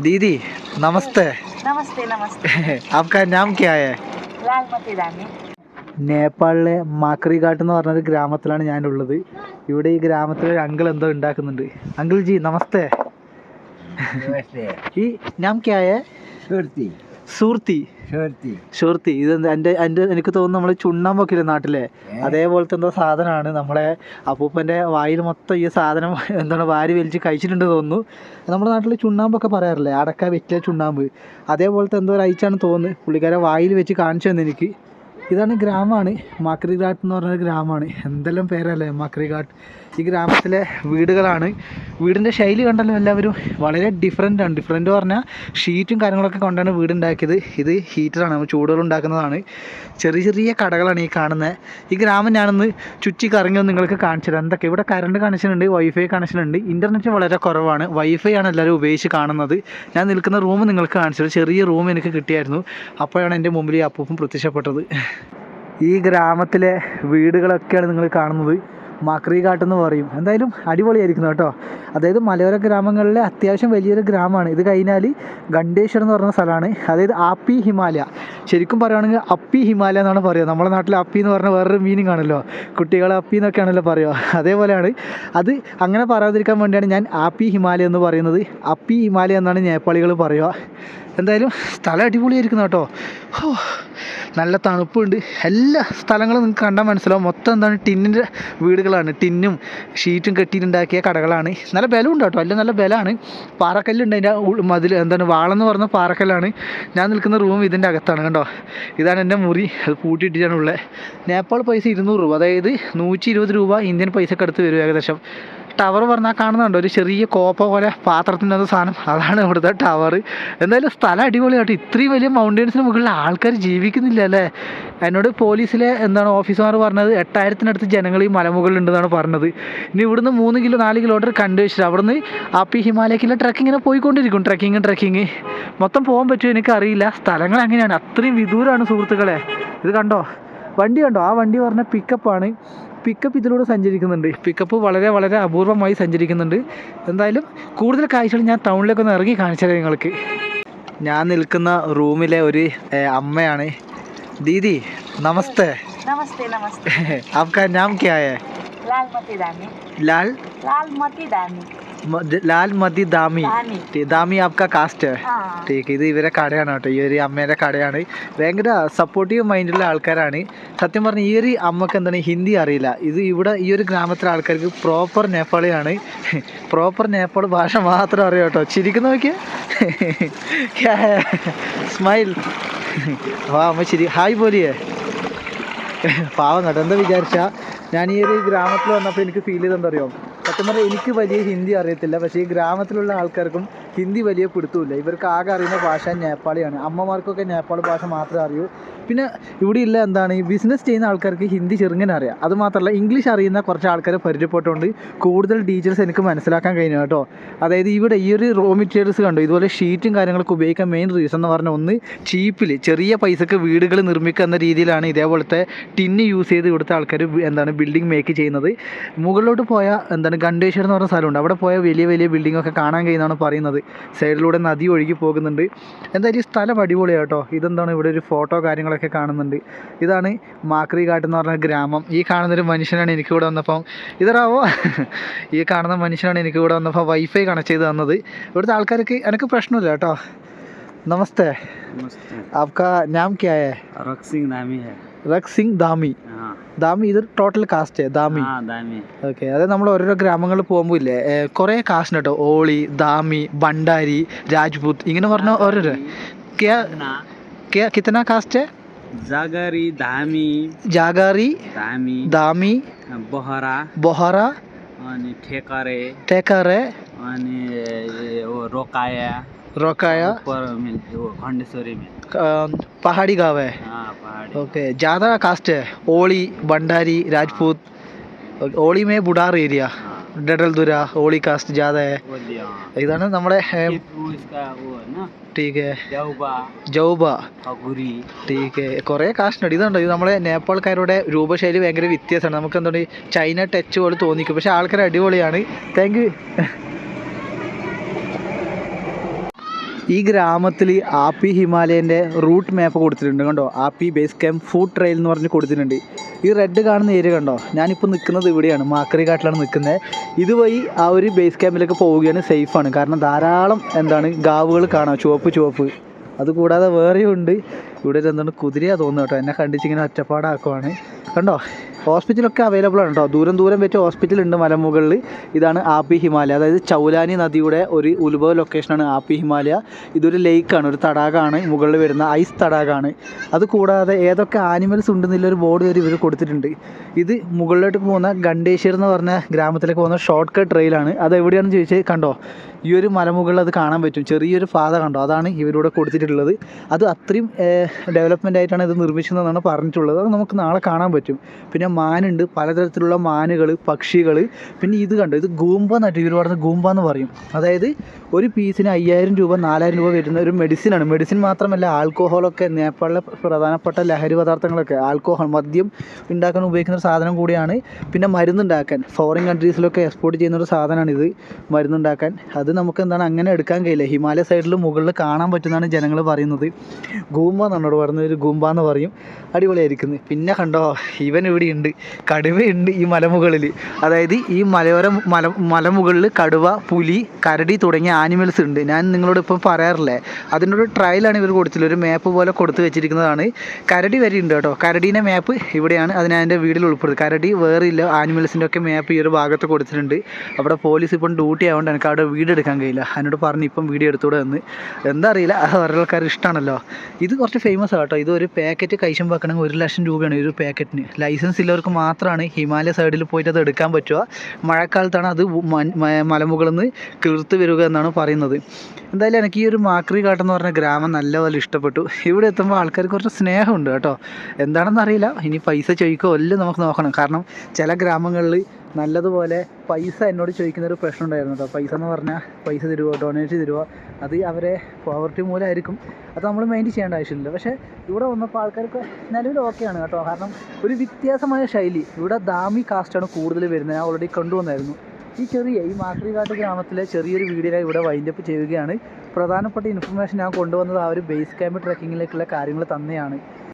दीदी नमस्ते। नमस्ते नमस्ते। आपका नाम क्या है? लालमती रानी। നേപ്പാളിലെ മാക്രി ഘാട്ട് എന്ന് പറഞ്ഞൊരു ഗ്രാമത്തിലാണ് ഞാനുള്ളത്. ഇവിടെ ഈ ഗ്രാമത്തിൽ ഒരു അങ്കിൾ എന്തോ ഉണ്ടാക്കുന്നുണ്ട്. അങ്കിൾ ജി നമസ്തേ. ഈ നാം ക്യാ ഹൈ? സുർത്തി. സൂർത്തി. സുർത്തി. ഷുർത്തി. ഇത് എൻ്റെ എനിക്ക് തോന്നുന്നു നമ്മൾ ചുണ്ണാമ്പൊക്കെ ഇല്ലേ നാട്ടിലെ അതേപോലത്തെ എന്തോ സാധനമാണ്. നമ്മളെ അപ്പൂപ്പൻ്റെ വായിൽ മൊത്തം ഈ സാധനം എന്താണ് വാരി വലിച്ച് കഴിച്ചിട്ടുണ്ട് തോന്നുന്നു. നമ്മുടെ നാട്ടിൽ ചുണ്ണാമ്പൊക്കെ പറയാറില്ലേ, അടക്ക വെറ്റില ചുണ്ണാമ്പ്, അതേപോലത്തെ എന്തോ ഒരു ഐറ്റാണ് തോന്നുന്നു. പുള്ളിക്കാരെ വായിൽ വെച്ച് കാണിച്ചു തന്നെ എനിക്ക്. ഇതാണ് ഗ്രാമമാണ് മാക്രി ഘാട്ട് എന്ന് പറഞ്ഞൊരു ഗ്രാമമാണ്. എന്തെല്ലാം പേരല്ലേ മാക്രി ഘാട്ട്. ഈ ഗ്രാമത്തിലെ വീടുകളാണ്. വീടിൻ്റെ ശൈലി കണ്ടല്ലോ എല്ലാവരും വളരെ ഡിഫറെൻ്റാണ്. ഡിഫറെൻ്റ് പറഞ്ഞാൽ ഷീറ്റും കാര്യങ്ങളൊക്കെ കൊണ്ടാണ് വീടുണ്ടാക്കിയത്. ഇത് ഹീറ്ററാണ്, നമ്മൾ ചൂടുകൾ ഉണ്ടാക്കുന്നതാണ്. ചെറിയ ചെറിയ കടകളാണ് ഈ കാണുന്നത്. ഈ ഗ്രാമം ഞാനൊന്ന് ചുറ്റി കറങ്ങി നിങ്ങൾക്ക് കാണിച്ചു തരാം. എന്തൊക്കെ ഇവിടെ കറണ്ട് കണക്ഷൻ ഉണ്ട്, വൈഫൈ കണക്ഷൻ ഉണ്ട്. ഇൻ്റർനെറ്റ് വളരെ കുറവാണ്. വൈഫൈ ആണ് എല്ലാവരും ഉപയോഗിച്ച് കാണുന്നത്. ഞാൻ നിൽക്കുന്ന റൂം നിങ്ങൾക്ക് കാണിച്ചത് ചെറിയ റൂം എനിക്ക് കിട്ടിയായിരുന്നു. അപ്പോഴാണ് എൻ്റെ മുമ്പിൽ ഈ അപ്പൂപ്പൻ പ്രത്യക്ഷപ്പെട്ടത്. ഈ ഗ്രാമത്തിലെ വീടുകളൊക്കെയാണ് നിങ്ങൾ കാണുന്നത്. മാക്രി ഘാട്ട് എന്ന് പറയും. എന്തായാലും അടിപൊളിയായിരിക്കുന്നു കേട്ടോ. അതായത് മലയോര ഗ്രാമങ്ങളിലെ അത്യാവശ്യം വലിയൊരു ഗ്രാമമാണ്. ഇത് കഴിഞ്ഞാൽ ഗണ്ഡേശ്വർ എന്ന് പറയുന്ന സ്ഥലമാണ്. അതായത് ആപ്പി ഹിമാലയ. ശരിക്കും പറയുകയാണെങ്കിൽ അപ്പി ഹിമാലയ എന്നാണ് പറയുക. നമ്മുടെ നാട്ടിൽ അപ്പി എന്ന് പറഞ്ഞാൽ വേറൊരു മീനിങ് ആണല്ലോ, കുട്ടികളെ അപ്പി എന്നൊക്കെയാണല്ലോ പറയുക. അതേപോലെയാണ് അത്. അങ്ങനെ പറയാതിരിക്കാൻ വേണ്ടിയാണ് ഞാൻ ആപ്പി ഹിമാലയ എന്ന് പറയുന്നത്. അപ്പി ഹിമാലയ എന്നാണ് നേപ്പാളികൾ പറയുക. എന്തായാലും സ്ഥലം അടിപൊളിയായിരിക്കുന്നു കേട്ടോ. നല്ല തണുപ്പുണ്ട്. എല്ലാ സ്ഥലങ്ങളും നിങ്ങൾക്ക് കണ്ടാൽ മനസ്സിലാവും. മൊത്തം എന്താണ് ടിന്നിൻ്റെ വീടുകളാണ്. ടിന്നും ഷീറ്റും കെട്ടിയിട്ടുണ്ടാക്കിയ കടകളാണ്. നല്ല ബലമുണ്ട് കേട്ടോ. എല്ലാം നല്ല ബലമാണ്. പാറക്കല്ലുണ്ട് അതിൻ്റെ മതിൽ, എന്താണ് വാളെന്ന് പറഞ്ഞ പാറക്കല്ലാണ്. ഞാൻ നിൽക്കുന്ന റൂം ഇതിൻ്റെ അകത്താണ് കണ്ടോ. ഇതാണ് എൻ്റെ മുറി. അത് പൂട്ടിയിട്ടാണ് ഉള്ളത്. നേപ്പാൾ പൈസ 200 രൂപ, അതായത് 120 രൂപ ഇന്ത്യൻ പൈസക്ക് അടുത്ത് വരും ഏകദേശം. ടവർ പറഞ്ഞാൽ കാണുന്നുണ്ടോ, ഒരു ചെറിയ കോപ്പ പോലെ പാത്രത്തിൻ്റെ അത് സാധനം, അതാണ് ഇവിടുത്തെ ടവർ. എന്തായാലും സ്ഥലം അടിപൊളിയാട്ടോ. ഇത്രയും വലിയ മൗണ്ടൻസിന് മുകളിൽ ആൾക്കാർ ജീവിക്കുന്നില്ല അല്ലേ. എന്നോട് പോലീസിലെ ഓഫീസർമാർ പറഞ്ഞത് 8000-നടുത്ത് ജനങ്ങൾ ഈ മലമുകളിലുണ്ടെന്നാണ് പറഞ്ഞത്. ഇനി ഇവിടുന്ന് 4 കിലോമീറ്റർ കണ്ടുവച്ചിട്ട് അവിടുന്ന് ആപ്പി ഹിമാലയക്കുള്ള ട്രക്കിങ്ങിനെ പോയിക്കൊണ്ടിരിക്കും. ട്രക്കിങ് മൊത്തം പോകാൻ പറ്റുമോ എനിക്കറിയില്ല. സ്ഥലങ്ങൾ അങ്ങനെയാണ്, അത്രയും വിദൂരമാണ് സുഹൃത്തുക്കളെ. ഇത് കണ്ടോ, വണ്ടി കണ്ടോ. ആ വണ്ടി പറഞ്ഞ പിക്കപ്പാണ്. പിക്കപ്പ് ഇതിലൂടെ സഞ്ചരിക്കുന്നുണ്ട്. പിക്കപ്പ് വളരെ വളരെ അപൂർവമായി സഞ്ചരിക്കുന്നുണ്ട്. എന്തായാലും കൂടുതൽ കാഴ്ചകൾ ഞാൻ ടൗണിലേക്കൊന്ന് ഇറങ്ങി കാണിച്ചു തരാം നിങ്ങൾക്ക്. ഞാൻ നിൽക്കുന്ന റൂമിലെ ഒരു അമ്മയാണ്. ദീദി നമസ്തേ. नमस्ते नमस्ते। आपका नाम क्या है? लालमती रानी। लालमती रानी। लाल मदी दामी. ദാമി आपका കാസ്റ്റ്. हाँ। ठीक. ഇത് ഇവരെ കടയാണ് കേട്ടോ. ഈ ഒരു അമ്മേൻ്റെ കടയാണ്. ഭയങ്കര സപ്പോർട്ടീവ് മൈൻഡുള്ള ആൾക്കാരാണ്. സത്യം പറഞ്ഞാൽ ഈ ഒരു അമ്മക്ക് എന്താണ് ഹിന്ദി അറിയില്ല. ഇത് ഇവിടെ ഈ ഒരു ഗ്രാമത്തിലെ ആൾക്കാർക്ക് പ്രോപ്പർ നേപ്പാളിയാണ്. പ്രോപ്പർ നേപ്പാൾ ഭാഷ മാത്രം അറിയാം കേട്ടോ. ചിരിക്കുന്ന നോക്കിയാൽ സ്മൈൽ. വാ അമ്മ ചിരി. ഹായ് പോലിയേ. പാവം കേട്ടോ. എന്താ വിചാരിച്ചാൽ ഞാൻ ഈ ഒരു ഗ്രാമത്തിൽ വന്നപ്പോൾ എനിക്ക് ഫീൽ ചെയ്തെന്താ അറിയോ, സത്യം പറഞ്ഞാൽ എനിക്ക് വലിയ ഹിന്ദി അറിയത്തില്ല. പക്ഷേ ഈ ഗ്രാമത്തിലുള്ള ആൾക്കാർക്കും ഹിന്ദി വലിയ പിടുത്തമില്ല. ഇവർക്ക് ആകെ അറിയുന്ന ഭാഷ നേപ്പാളിയാണ്. അമ്മമാർക്കൊക്കെ നേപ്പാൾ ഭാഷ മാത്രമേ അറിയൂ. പിന്നെ ഇവിടെ ഇല്ല എന്താണ്, ഈ ബിസിനസ് ചെയ്യുന്ന ആൾക്കാർക്ക് ഹിന്ദി ചെറുങ്ങനെ അറിയാം. അതുമാത്രമല്ല ഇംഗ്ലീഷ് അറിയുന്ന കുറച്ച് ആൾക്കാരെ പരിചയപ്പെട്ടുകൊണ്ട് കൂടുതൽ ഡീറ്റെയിൽസ് എനിക്ക് മനസ്സിലാക്കാൻ കഴിഞ്ഞു കേട്ടോ. അതായത് ഇവിടെ ഈ ഒരു റോ മെറ്റീരിയൽസ് കണ്ടോ, ഇതുപോലെ ഷീറ്റും കാര്യങ്ങളൊക്കെ ഉപയോഗിക്കാൻ മെയിൻ റീസൺ എന്ന് പറഞ്ഞാൽ ഒന്ന് ചീപ്പിൽ ചെറിയ പൈസക്ക് വീടുകൾ നിർമ്മിക്കുക എന്ന രീതിയിലാണ് ഇതേപോലത്തെ ടിന്ന് യൂസ് ചെയ്ത് ഇവിടുത്തെ ആൾക്കാർ ബിൽഡിംഗ് മേക്ക് ചെയ്യുന്നത്. മുകളിലോട്ട് പോയാൽ ഗണ്ഡേശ്വർ എന്ന് പറഞ്ഞ സ്ഥലമുണ്ട്. അവിടെ പോയ വലിയ വലിയ ബിൽഡിംഗ് ഒക്കെ കാണാൻ കഴിയുന്നതാണ് പറയുന്നത്. സൈഡിലൂടെ നദി ഒഴുകി പോകുന്നുണ്ട്. എന്തായാലും ഈ സ്ഥലം അടിപൊളിയാണ് കേട്ടോ. ഇതെന്താണ് ഇവിടെ ഒരു ഫോട്ടോ കാര്യങ്ങളൊക്കെ കാണുന്നുണ്ട്. ഇതാണ് മാക്രി ഘാട്ട് എന്ന് പറഞ്ഞ ഗ്രാമം. ഈ കാണുന്നൊരു മനുഷ്യനാണ് എനിക്കിവിടെ വന്നപ്പം ഈ കാണുന്ന മനുഷ്യനാണ് എനിക്കിവിടെ വന്നപ്പോൾ വൈഫൈ കണക്ട് ചെയ്ത് തന്നത്. ഇവിടുത്തെ ആൾക്കാർക്ക് എനിക്ക് പ്രശ്നമില്ല കേട്ടോ. നമസ്തേ. आपका नाम क्या है? रक सिंह दामी. ദാമി ഇത് ടോട്ടൽ കാസ്റ്റ് ദാമി. ഓക്കെ. അതായത് നമ്മൾ ഓരോരോ ഗ്രാമങ്ങളിൽ പോകുമ്പോൾ ഇല്ലേ കുറേ കാസ്റ്റ് കേട്ടോ. ഓളി, ദാമി, ഭണ്ഡാരി, രാജ്പൂത് ഇങ്ങനെ പറഞ്ഞ ഓരോരോ കിത്തന കാസ്റ്റ്? जागरी, धामी, जागारी, दामी, बोहरा, अनि ठेकरे, अनि रोकाया ऊपर में वो खंडेश्वरी में पहाड़ी गाँव है. पहाड़ी. ओके. ज़्यादा कास्ट है ओली, भंडारी, राजपूत. ओली में बुढ़ार एरिया, डडलदुरा, ओली कास्ट ज़्यादा है. इधर നമ്മുടെ ठीक है. ജൗബ. ठीक है. കുറേ കാസ്റ്റ് ഉണ്ട്. ഇതുണ്ട്, ഇത് നമ്മളെ നേപ്പാൾക്കാരുടെ രൂപശൈലി ഭയങ്കര വ്യത്യാസമാണ്. നമുക്ക് എന്താണ് ചൈന ടച്ച് പോലെ തോന്നിക്കും. പക്ഷേ ആൾക്കാർ അടിപൊളിയാണ്. Thank you. ഈ ഗ്രാമത്തിൽ ആപ്പി ഹിമാലയൻ്റെ റൂട്ട് മാപ്പ് കൊടുത്തിട്ടുണ്ട് കണ്ടോ. Api base camp food trail എന്ന് പറഞ്ഞ് കൊടുത്തിട്ടുണ്ട്. ഈ റെഡ് കാണുന്ന ഏരിയ കണ്ടോ, ഞാനിപ്പോൾ നിൽക്കുന്നത് ഇവിടെയാണ്, മാക്രി കാട്ടിലാണ് നിൽക്കുന്നത്. ഇതുവഴി ആ ഒരു ബേസ് ക്യാമ്പിലേക്ക് പോവുകയാണ്, സേഫാണ്. കാരണം ധാരാളം ഗാവുകൾ കാണാം, ചുവപ്പ്. അതുകൂടാതെ വേറെയും ഉണ്ട്. ഇവിടെ എന്താണ് കുതിരയാണ് തോന്നുന്നു കേട്ടോ, എന്നെ കണ്ടിച്ചിങ്ങനെ ഒറ്റപ്പാടാക്കുവാണ് കണ്ടോ. ഹോസ്പിറ്റലൊക്കെ അവൈലബിൾ ആണ് കേട്ടോ, ദൂരം വെച്ച് ഹോസ്പിറ്റലുണ്ട് മലമുകളിൽ. ഇതാണ് ആപ്പി ഹിമാലയ, അതായത് ചൗലാനി നദിയുടെ ഒരു ഉത്ഭവ ലൊക്കേഷനാണ് ആപ്പി ഹിമാലയ. ഇതൊരു ലേക്കാണ്, ഒരു തടാകമാണ്, മുകളിൽ വരുന്ന ഐസ് തടാകമാണ്. അതുകൂടാതെ ഏതൊക്കെ ആനിമൽസ് ഉണ്ടെന്നുള്ളൊരു ബോർഡ് വരെ ഇവർ കൊടുത്തിട്ടുണ്ട്. ഇത് മുകളിലോട്ട് പോകുന്ന ഗണ്ടേശ്വർ എന്ന് പറഞ്ഞ ഗ്രാമത്തിലേക്ക് പോകുന്ന ഷോർട്ട് കട്ട് ട്രെയിലാണ്. അത് എവിടെയാണെന്ന് ചോദിച്ചാൽ കണ്ടോ, ഈ ഒരു മലമുകളിൽ അത് കാണാൻ പറ്റും, ചെറിയൊരു പാത കണ്ടോ, അതാണ് ഇവരിവിടെ കൊടുത്തിട്ടുള്ളത്. അത് അത്രയും ഡെവലപ്മെൻ്റ് ആയിട്ടാണ് ഇത് നിർമ്മിച്ചതെന്നാണ് പറഞ്ഞിട്ടുള്ളത്. അത് നമുക്ക് നാളെ കാണാൻ പറ്റും. പിന്നെ മാനുണ്ട്, പലതരത്തിലുള്ള മാനുകൾ, പക്ഷികൾ. പിന്നെ ഇത് കണ്ടോ, ഇത് ഗൂമ്പ എന്നിട്ട് ഇവർ പറഞ്ഞ ഗൂമ്പ എന്ന് പറയും. അതായത് ഒരു പീസിന് 5000 രൂപ 4000 രൂപ വരുന്ന ഒരു മെഡിസിനാണ്. മെഡിസിൻ മാത്രമല്ല, ആൽക്കഹോളൊക്കെ, നേപ്പാളിലെ പ്രധാനപ്പെട്ട ലഹരി പദാർത്ഥങ്ങളൊക്കെ, ആൽക്കഹോൾ, മദ്യം ഉണ്ടാക്കാൻ ഉപയോഗിക്കുന്ന ഒരു സാധനം കൂടിയാണ്. പിന്നെ മരുന്നുണ്ടാക്കാൻ ഫോറിൻ കൺട്രീസിലൊക്കെ എക്സ്പോർട്ട് ചെയ്യുന്ന ഒരു സാധനമാണിത്, മരുന്നുണ്ടാക്കാൻ. അത് നമുക്ക് അങ്ങനെ എടുക്കാൻ കഴിയില്ല. ഹിമാലയ സൈഡിൽ മുകളിൽ കാണാൻ പറ്റുന്നതാണ് ജനങ്ങൾ പറയുന്നത്. ഗൂമ്പ എന്നാണ് പറയുന്നത്, ഒരു ഗൂമ്പ എന്ന് പറയും. അടിപൊളിയായിരിക്കുന്നത്. പിന്നെ കണ്ടോ, ഇവൻ ഇവിടെയുണ്ട്, കടുവയുണ്ട് ഈ മലമുകളിൽ. അതായത് ഈ മലമുകളിൽ കടുവ, പുലി, കരടി തുടങ്ങിയ ആനിമൽസ് ഉണ്ട്. ഞാൻ നിങ്ങളോട് ഇപ്പം പറയാറില്ലേ, അതിൻ്റെ ഒരു ട്രയലാണ് ഇവർ കൊടുത്തില്ല, ഒരു മാപ്പ് പോലെ കൊടുത്ത് വെച്ചിരിക്കുന്നതാണ്. കരടി വരെ ഉണ്ട് കേട്ടോ, കരടീൻ്റെ മാപ്പ് ഇവിടെയാണ്, അത് ഞാൻ എൻ്റെ വീഡിയോയിൽ ഉൾപ്പെടുത്തും. കരടി വേറെ ഇല്ല, ആനിമൽസിൻ്റെ ഒക്കെ മാപ്പ് ഈ ഒരു ഭാഗത്ത് കൊടുത്തിട്ടുണ്ട്. അവിടെ പോലീസ് ഇപ്പം ഡ്യൂട്ടി ആയതുകൊണ്ട് എനിക്ക് അവിടെ വീഡിയോ എടുക്കാൻ കഴിയില്ല. അതിനോട് പറഞ്ഞ് ഇപ്പം വീഡിയോ എടുത്തുകൂടെ എന്ന്, എന്താ അറിയില്ല, അത് ഓരോ ആൾക്കാർ ഇഷ്ടമാണല്ലോ. ഇത് കുറച്ച് ഫേമസ് ആട്ടോ. ഇത് ഒരു പാക്കറ്റ് കൈശം വെക്കണമെങ്കിൽ 1 ലക്ഷം രൂപയാണ് ഈ ഒരു പാക്കറ്റിന്. ലൈസൻസ് ഉള്ളവർക്ക് മാത്രമാണ് ഹിമാലയ സൈഡിൽ പോയിട്ട് അത് എടുക്കാൻ പറ്റുക. മഴക്കാലത്താണ് അത് മലമുകളിൽ നിന്ന് കിളിർത്ത് വരിക എന്നാണ് പറയുന്നത്. എന്തായാലും എനിക്ക് ഈ ഒരു മാക്രി കാട്ടെന്ന് പറഞ്ഞ ഗ്രാമം നല്ലപോലെ ഇഷ്ടപ്പെട്ടു. ഇവിടെ എത്തുമ്പോൾ ആൾക്കാർക്ക് കുറച്ച് സ്നേഹമുണ്ട് കേട്ടോ, എന്താണെന്ന് അറിയില്ല. ഇനി പൈസ ചോദിക്കുകയോ എല്ലാം നമുക്ക് നോക്കണം. കാരണം ചില ഗ്രാമങ്ങളിൽ നല്ലതുപോലെ പൈസ എന്നോട് ചോദിക്കുന്നൊരു പ്രശ്നം ഉണ്ടായിരുന്നു കേട്ടോ. പൈസ എന്ന് പറഞ്ഞാൽ പൈസ തരുമോ, ഡൊണേറ്റ് തരുമോ, അത് അവരെ പോവർട്ടി മൂലമായിരിക്കും, അത് നമ്മൾ മൈൻഡ് ചെയ്യേണ്ട ആവശ്യമില്ല. പക്ഷേ ഇവിടെ വന്നപ്പോൾ ആൾക്കാർക്ക് നിലവിൽ ഓക്കെയാണ് കേട്ടോ. കാരണം ഒരു വ്യത്യാസമായ ശൈലി, ഇവിടെ ദാമി കാസ്റ്റാണ് കൂടുതൽ വരുന്നത്. ഞാൻ ഓൾറെഡി കൊണ്ടുവന്നായിരുന്നു. ഈ മാക്രിഘാട്ട് ഗ്രാമത്തിലെ ചെറിയൊരു വീഡിയോ ഇവിടെ വൈൻഡപ്പ് ചെയ്യുകയാണ്. പ്രധാനപ്പെട്ട ഇൻഫർമേഷൻ ഞാൻ കൊണ്ടുവന്നത് ആ ഒരു ബേസ് ക്യാമ്പ് ട്രെക്കിങ്ങിലേക്കുള്ള കാര്യങ്ങൾ തന്നെയാണ്.